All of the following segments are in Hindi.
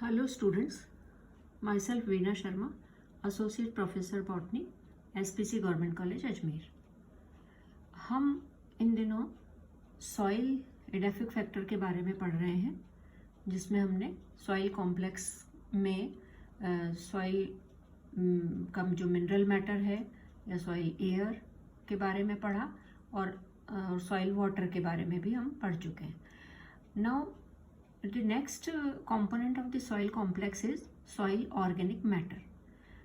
Hello students, myself Veena Sharma, Associate Professor Botany, SPC Government College Ajmer। हम इन दिनों सॉइल एडेफिक फैक्टर के बारे में पढ़ रहे हैं, जिसमें हमने सॉइल कॉम्प्लेक्स में सॉइल का जो मिनरल मैटर है या सॉइल एयर के बारे में पढ़ा और सॉइल वाटर के बारे में भी हम पढ़ चुके हैं। Now the next component of the soil complex is soil organic matter।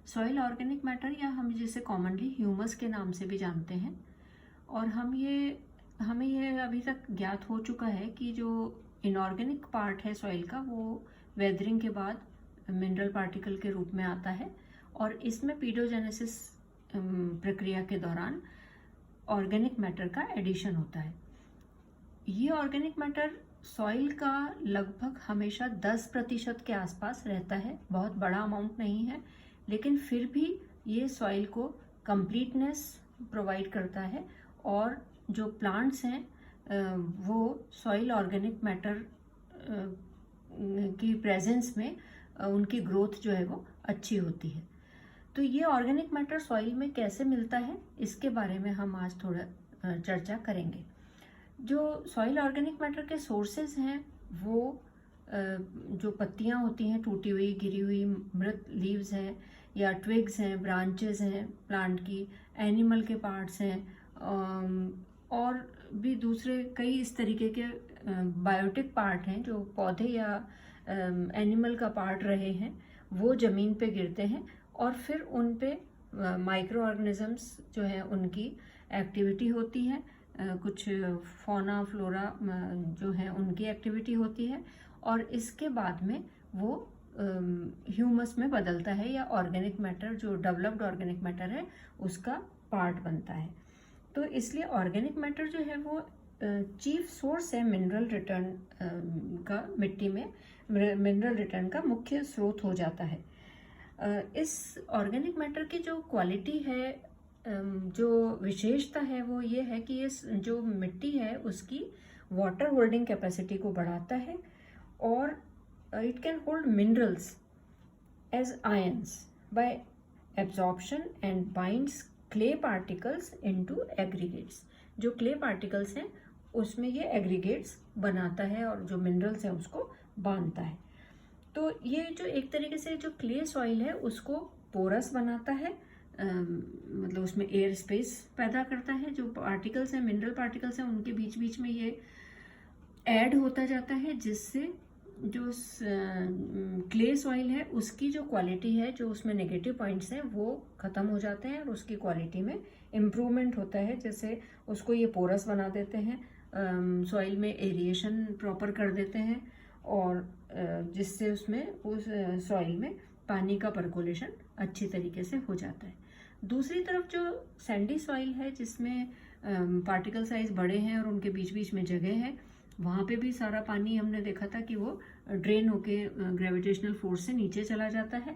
soil organic matter या हम जिसे commonly humus के नाम से भी जानते हैं, और हमें ये अभी तक ज्ञात हो चुका है कि जो इनऑर्गेनिक पार्ट है सॉइल का वो वेदरिंग के बाद मिनरल पार्टिकल के रूप में आता है, और इसमें पीडोजेनेसिस प्रक्रिया के दौरान ऑर्गेनिक मैटर का एडिशन होता है। ये ऑर्गेनिक मैटर सॉइल का लगभग हमेशा 10% के आसपास रहता है। बहुत बड़ा अमाउंट नहीं है, लेकिन फिर भी ये सॉइल को कंप्लीटनेस प्रोवाइड करता है, और जो प्लांट्स हैं वो सॉइल ऑर्गेनिक मैटर की प्रेजेंस में उनकी ग्रोथ जो है वो अच्छी होती है। तो ये ऑर्गेनिक मैटर सॉइल में कैसे मिलता है, इसके बारे में हम आज थोड़ा चर्चा करेंगे। जो सॉइल ऑर्गेनिक मैटर के सोर्सेज हैं वो जो पत्तियां होती हैं, टूटी हुई गिरी हुई मृत लीव्स हैं या ट्विग्स हैं, ब्रांचेस हैं प्लांट की, एनिमल के पार्ट्स हैं, और भी दूसरे कई इस तरीके के बायोटिक पार्ट हैं जो पौधे या एनिमल का पार्ट रहे हैं, वो ज़मीन पे गिरते हैं और फिर उन पे माइक्रो ऑर्गेनिजम्स जो हैं उनकी एक्टिविटी होती है, कुछ फौना फ्लोरा जो है उनकी एक्टिविटी होती है, और इसके बाद में वो ह्यूमस में बदलता है या ऑर्गेनिक मैटर जो डेवलप्ड ऑर्गेनिक मैटर है उसका पार्ट बनता है। तो इसलिए ऑर्गेनिक मैटर जो है वो चीफ सोर्स है मिनरल रिटर्न का, मिट्टी में मिनरल रिटर्न का मुख्य स्रोत हो जाता है। इस ऑर्गेनिक मैटर की जो क्वालिटी है, जो विशेषता है वो ये है कि ये जो मिट्टी है उसकी वाटर होल्डिंग कैपेसिटी को बढ़ाता है, और it can hold minerals as ions by absorption and binds clay particles into aggregates. जो क्ले पार्टिकल्स हैं उसमें ये एग्रीगेट्स बनाता है और जो मिनरल्स हैं उसको बांधता है। तो ये जो एक तरीके से जो क्ले सॉइल है उसको पोरस बनाता है, मतलब उसमें एयर स्पेस पैदा करता है। जो पार्टिकल्स हैं, मिनरल पार्टिकल्स हैं, उनके बीच बीच में ये ऐड होता जाता है, जिससे जो क्ले सॉइल है उसकी जो क्वालिटी है, जो उसमें नेगेटिव पॉइंट्स हैं वो ख़त्म हो जाते हैं और उसकी क्वालिटी में इम्प्रूवमेंट होता है। जैसे उसको ये पोरस बना देते हैं, सॉइल में एरिएशन प्रॉपर कर देते हैं, और जिससे उसमें उस सॉइल में पानी का पर्कोलेशन अच्छी तरीके से हो जाता है। दूसरी तरफ जो सैंडी सॉइल है जिसमें पार्टिकल साइज बड़े हैं और उनके बीच बीच में जगह है, वहाँ पे भी सारा पानी हमने देखा था कि वो ड्रेन होके ग्रेविटेशनल फोर्स से नीचे चला जाता है।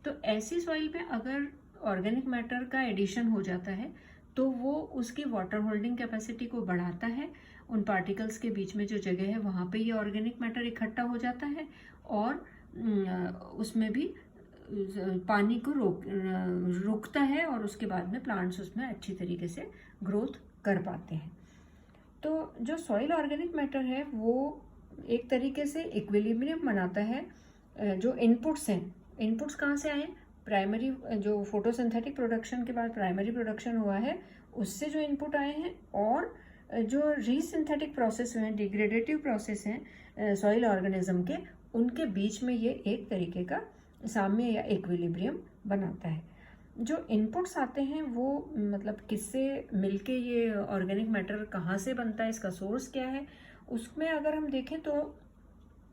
तो ऐसी सॉइल में अगर ऑर्गेनिक मैटर का एडिशन हो जाता है तो वो उसकी वाटर होल्डिंग कैपेसिटी को बढ़ाता है। उन पार्टिकल्स के बीच में जो जगह है वहाँ पे ये ऑर्गेनिक मैटर इकट्ठा हो जाता है, और उसमें भी पानी को रोकता है, और उसके बाद में प्लांट्स उसमें अच्छी तरीके से ग्रोथ कर पाते हैं। तो जो सॉइल ऑर्गेनिक मैटर है वो एक तरीके से इक्विलिब्रियम बनाता है। जो इनपुट्स हैं, इनपुट्स कहाँ से आए? प्राइमरी, जो फोटोसिंथेटिक प्रोडक्शन के बाद प्राइमरी प्रोडक्शन हुआ है उससे जो इनपुट आए हैं, और जो रीसिंथेटिक प्रोसेस हुए हैं, डिग्रेडेटिव प्रोसेस हैं सॉइल ऑर्गेनिज्म के, उनके बीच में ये एक तरीके का साम्य या इक्विलिब्रियम बनाता है। जो इनपुट्स आते हैं वो मतलब किससे मिलके ये ऑर्गेनिक मैटर कहाँ से बनता है, इसका सोर्स क्या है, उसमें अगर हम देखें तो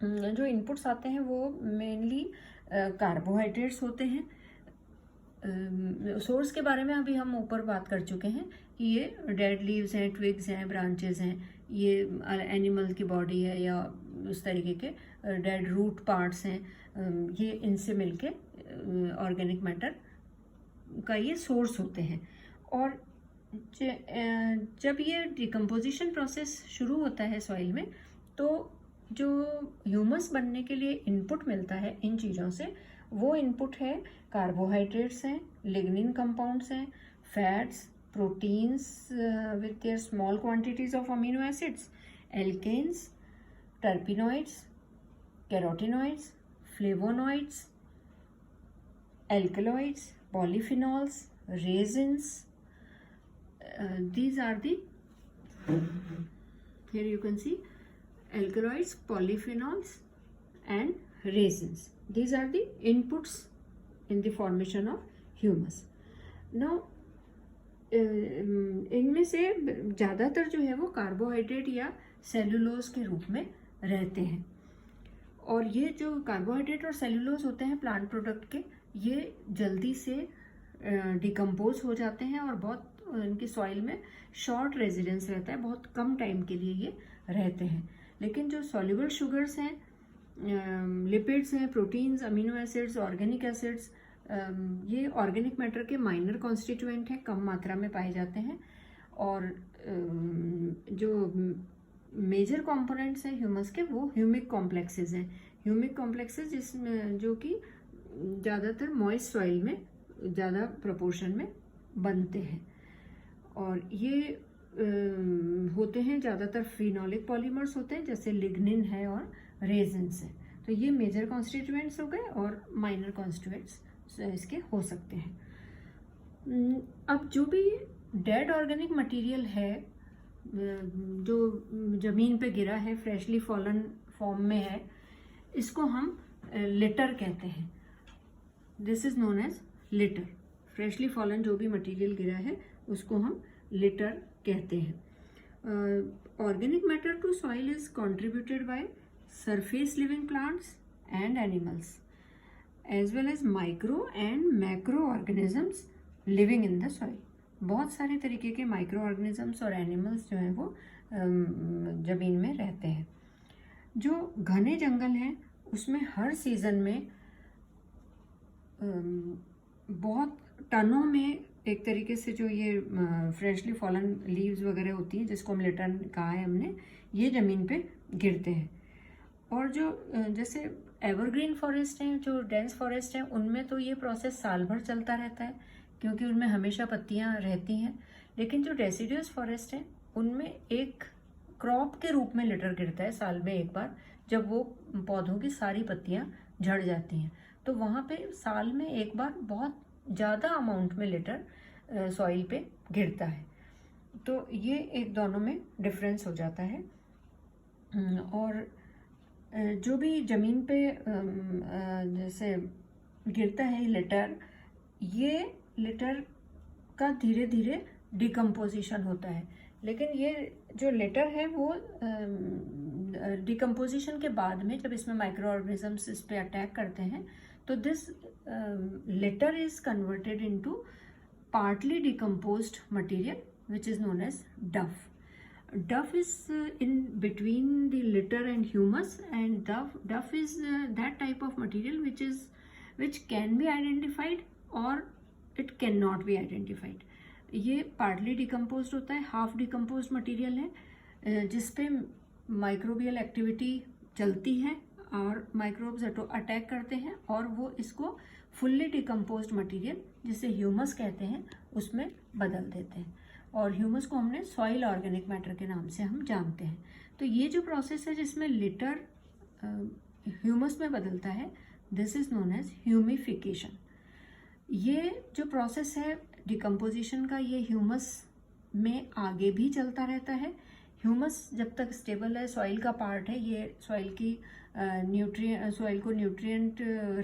जो इनपुट्स आते हैं वो मेनली कार्बोहाइड्रेट्स होते हैं। सोर्स के बारे में अभी हम ऊपर बात कर चुके हैं कि ये डेड लीव्स हैं, ट्विग्स हैं, ब्रांचेस हैं, ये एनिमल की बॉडी है या उस तरीके के डेड रूट पार्ट्स हैं, ये इनसे मिलके ऑर्गेनिक मैटर का ये सोर्स होते हैं। और जब ये डिकम्पोजिशन प्रोसेस शुरू होता है सॉइल में, तो जो ह्यूमस बनने के लिए इनपुट मिलता है इन चीज़ों से, वो इनपुट है कार्बोहाइड्रेट्स हैं, लिग्निन कंपाउंड्स हैं, fats, proteins with their small quantities of amino acids, alkenes, terpenoids, carotenoids, flavonoids, alkaloids, polyphenols, resins. These are the, here you can see alkaloids, polyphenols and resins. These are the inputs in the formation of humus. Now इनमें से ज़्यादातर जो है वो कार्बोहाइड्रेट या सेलुलोज के रूप में रहते हैं, और ये जो कार्बोहाइड्रेट और सेलुलोज होते हैं प्लांट प्रोडक्ट के, ये जल्दी से डिकम्पोज हो जाते हैं और बहुत इनकी सॉइल में शॉर्ट रेजिडेंस रहता है, बहुत कम टाइम के लिए ये रहते हैं। लेकिन जो सॉल्युबल शुगर्स हैं, लिपिड्स हैं, proteins, amino acids, organic acids, ये ऑर्गेनिक मैटर के माइनर कॉन्स्टिट्यूएंट हैं, कम मात्रा में पाए जाते हैं। और जो मेजर कंपोनेंट्स हैं ह्यूमस के, वो ह्यूमिक कॉम्प्लेक्सेस हैं। ह्यूमिक कॉम्प्लेक्सेस जिसमें जो कि ज़्यादातर मॉइस्ट सॉइल में ज़्यादा प्रोपोर्शन में बनते हैं, और ये होते हैं ज़्यादातर फिनोलिक पॉलीमर्स होते हैं, जैसे लिग्निन है और रेजिन्स है। तो ये मेजर कॉन्स्टिट्यूएंट्स हो गए, और माइनर कॉन्स्टिट्यूएंट्स इसके हो सकते हैं। अब जो भी डेड ऑर्गेनिक मटेरियल है जो ज़मीन पे गिरा है, फ्रेशली फॉलन फॉर्म में है, इसको हम लिटर कहते हैं। This is known as litter. Freshly fallen जो भी मटेरियल गिरा है उसको हम लिटर कहते हैं। Organic matter to soil is contributed by surface living plants and animals as well as micro and macro organisms living in the soil. बहुत सारे तरीके के माइक्रो ऑर्गेनिजम्स और एनिमल्स जो हैं वो ज़मीन में रहते हैं। जो घने जंगल हैं उसमें हर सीज़न में बहुत टनों में एक तरीके से जो ये फ्रेशली फॉलन लीव्स वगैरह होती हैं, जिसको हम लिटर कहा है हमने, ये ज़मीन पे गिरते हैं। और जो जैसे एवरग्रीन फॉरेस्ट हैं, जो डेंस फॉरेस्ट हैं, उनमें तो ये प्रोसेस साल भर चलता रहता है क्योंकि उनमें हमेशा पत्तियां रहती हैं। लेकिन जो डेसिडुअस फॉरेस्ट हैं उनमें एक क्रॉप के रूप में लिटर गिरता है साल में एक बार, जब वो पौधों की सारी पत्तियां झड़ जाती हैं। तो वहाँ पे साल में एक बार बहुत ज़्यादा अमाउंट में लिटर सॉइल पे गिरता है। तो ये एक दोनों में डिफरेंस हो जाता है। और जो भी ज़मीन पे जैसे गिरता है लिटर, ये लिटर का धीरे धीरे डिकम्पोजिशन होता है। लेकिन ये जो लिटर है वो डिकम्पोजिशन के बाद में जब इसमें माइक्रो ऑर्गेनिजम्स इस पे अटैक करते हैं तो this litter is converted into partly decomposed material which is known as duff. Duff is in between the litter and humus, and duff is that type of material which can be identified or it cannot be identified. ये partly decomposed होता है, half decomposed material है जिसपे माइक्रोबियल एक्टिविटी चलती है और माइक्रोब्स अटैक करते हैं और वो इसको फुल्ली डिकम्पोज्ड मटेरियल जिसे ह्यूमस कहते हैं उसमें बदल देते हैं। और ह्यूमस को हमने सॉइल ऑर्गेनिक मैटर के नाम से हम जानते हैं। तो ये जो प्रोसेस है जिसमें लिटर ह्यूमस में बदलता है, this is known as humification. ये जो प्रोसेस है डिकम्पोजिशन का, ये ह्यूमस में आगे भी चलता रहता है। ह्यूमस जब तक स्टेबल है, सॉइल का पार्ट है, ये सॉइल को न्यूट्रिएंट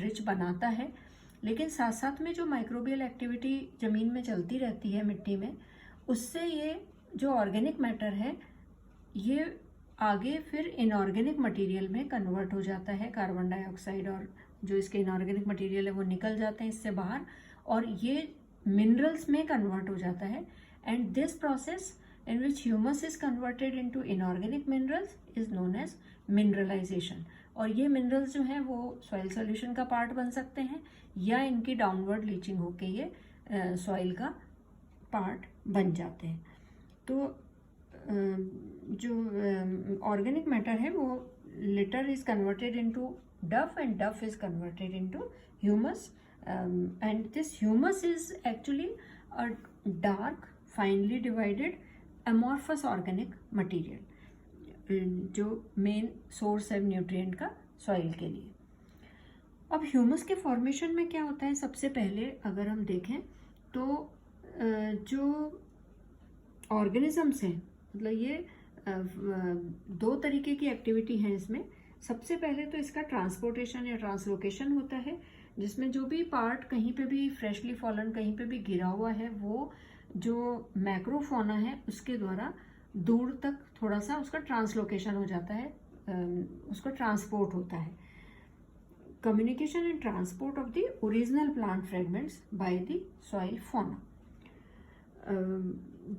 रिच बनाता है। लेकिन साथ साथ में जो माइक्रोबियल एक्टिविटी ज़मीन में चलती रहती है मिट्टी में, उससे ये जो ऑर्गेनिक मैटर है ये आगे फिर इनऑर्गेनिक मटेरियल में कन्वर्ट हो जाता है। कार्बन डाइऑक्साइड और जो इसके इनऑर्गेनिक मटेरियल है वो निकल जाते हैं इससे बाहर और ये मिनरल्स में कन्वर्ट हो जाता है। And this process in which humus is converted into inorganic minerals is known as mineralization. और ये मिनरल्स जो हैं वो सॉइल सॉल्यूशन का पार्ट बन सकते हैं या इनकी डाउनवर्ड लीचिंग होके ये सॉइल का पार्ट बन जाते हैं। तो जो ऑर्गेनिक मैटर है वो litter is converted into duff and duff is converted into humus, and this humus is actually a dark finely divided amorphous organic material जो मेन सोर्स है न्यूट्रिएंट का सॉइल के लिए। अब ह्यूमस के फॉर्मेशन में क्या होता है, सबसे पहले अगर हम देखें तो जो ऑर्गेनिजम्स हैं, मतलब ये दो तरीके की एक्टिविटी है इसमें। सबसे पहले तो इसका ट्रांसपोर्टेशन या ट्रांसलोकेशन होता है, जिसमें जो भी पार्ट कहीं पे भी फ्रेशली फॉलन कहीं पे भी गिरा हुआ है वो जो मैक्रोफोना है उसके द्वारा दूर तक थोड़ा सा उसका ट्रांसलोकेशन हो जाता है, उसका ट्रांसपोर्ट होता है। Communication and transport of the original plant fragments by the soil फोना।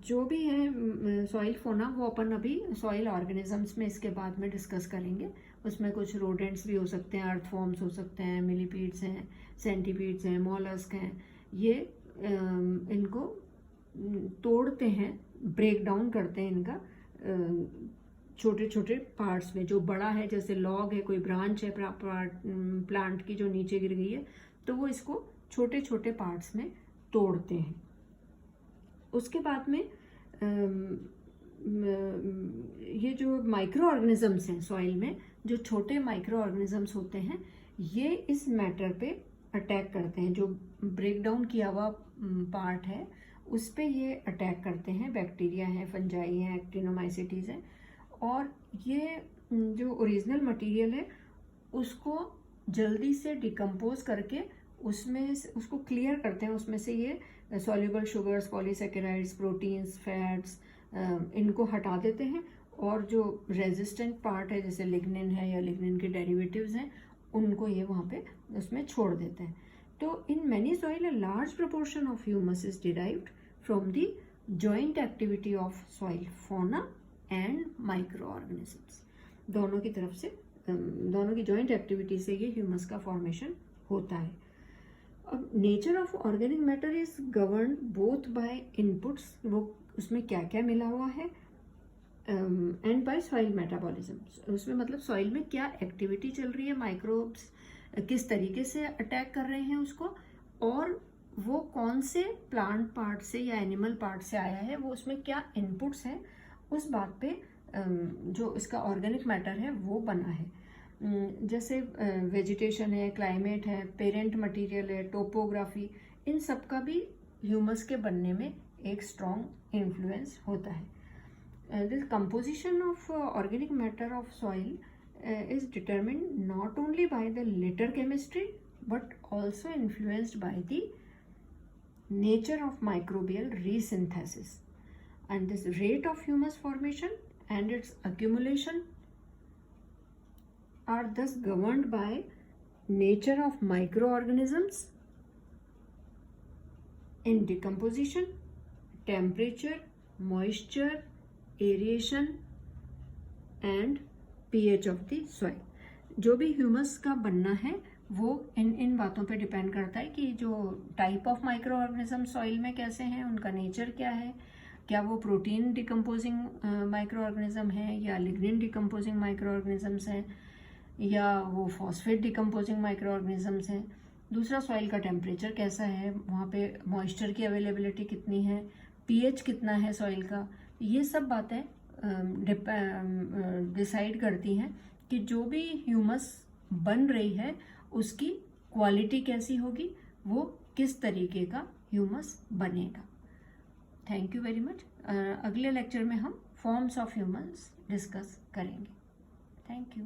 जो भी है सॉइल फोना वो अपन अभी सॉइल ऑर्गेनिजम्स में इसके बाद में डिस्कस करेंगे। उसमें कुछ रोडेंट्स भी हो सकते हैं, अर्थ फॉर्म्स हो सकते हैं, मिलीपीड्स हैं, सेंटीपीड्स हैं, मॉलस्क हैं। ये इनको तोड़ते हैं, ब्रेक डाउन करते हैं इनका छोटे छोटे पार्ट्स में। जो बड़ा है जैसे लॉग है, कोई ब्रांच है प्लांट की जो नीचे गिर गई है, तो वो इसको छोटे छोटे पार्ट्स में तोड़ते हैं। उसके बाद में ये जो माइक्रो ऑर्गेनिजम्स हैं सॉइल में, जो छोटे माइक्रो ऑर्गेनिजम्स होते हैं, ये इस मैटर पे अटैक करते हैं। जो ब्रेक डाउन किया हुआ पार्ट है उस पे ये अटैक करते हैं। बैक्टीरिया हैं, फंजाई हैं, एक्टिनोमाइसिटीज हैं, और ये जो ओरिजिनल मटेरियल है उसको जल्दी से डिकम्पोज करके उसमें उसको क्लियर करते हैं। उसमें से ये soluble sugars, polysaccharides, proteins, fats, इनको हटा देते हैं, और जो रेजिस्टेंट पार्ट है जैसे लिग्निन है या लिग्निन के डेरिवेटिव्स हैं उनको ये वहाँ पे उसमें छोड़ देते हैं। तो in many soil a large proportion of humus is derived from the joint activity of soil fauna and micro organisms. दोनों की तरफ से, दोनों की जॉइंट एक्टिविटी से ये ह्यूमस का फॉर्मेशन होता है। अब nature of organic matter is govern both by inputs, वो उसमें क्या क्या मिला हुआ है, एंड बाय सॉइल मेटाबॉलिज्म। उसमें मतलब सॉइल में क्या एक्टिविटी चल रही है, माइक्रोब्स किस तरीके से अटैक कर रहे हैं उसको, और वो कौन से प्लांट पार्ट से या एनिमल पार्ट से आया है, वो उसमें क्या इनपुट्स हैं, उस बात पे जो इसका ऑर्गेनिक मैटर है वो बना है। जैसे वेजिटेशन है, क्लाइमेट है, पेरेंट मटेरियल है, टोपोग्राफी, इन सब का भी ह्यूमस के बनने में एक स्ट्रॉन्ग इन्फ्लुएंस होता है। The composition of organic matter of soil is determined not only by the litter chemistry but also influenced by the nature of microbial resynthesis, and this rate of humus formation and its accumulation are thus governed by nature of microorganisms in decomposition, temperature, moisture, aeration and pH of the soil. जो भी ह्यूमस का बनना है वो इन बातों पे डिपेंड करता है कि जो type of micro organism soil में कैसे हैं, उनका नेचर क्या है, क्या वो प्रोटीन डिकम्पोजिंग माइक्रो ऑर्गेनिज्म है या लिग्निन डिकम्पोजिंग माइक्रो ऑर्गेनिजम्स हैं या वो फॉस्फेट डिकम्पोजिंग माइक्रो ऑर्गेनिजम्स हैं। दूसरा, सॉइल का टेम्परेचर कैसा है, वहाँ पे मॉइस्चर की अवेलेबिलिटी कितनी है, पीएच कितना है सॉइल का। ये सब बातें डिसाइड करती हैं कि जो भी ह्यूमस बन रही है उसकी क्वालिटी कैसी होगी, वो किस तरीके का ह्यूमस बनेगा। Thank you very much. अगले लेक्चर में हम फॉर्म्स ऑफ ह्यूमस डिस्कस करेंगे। Thank you.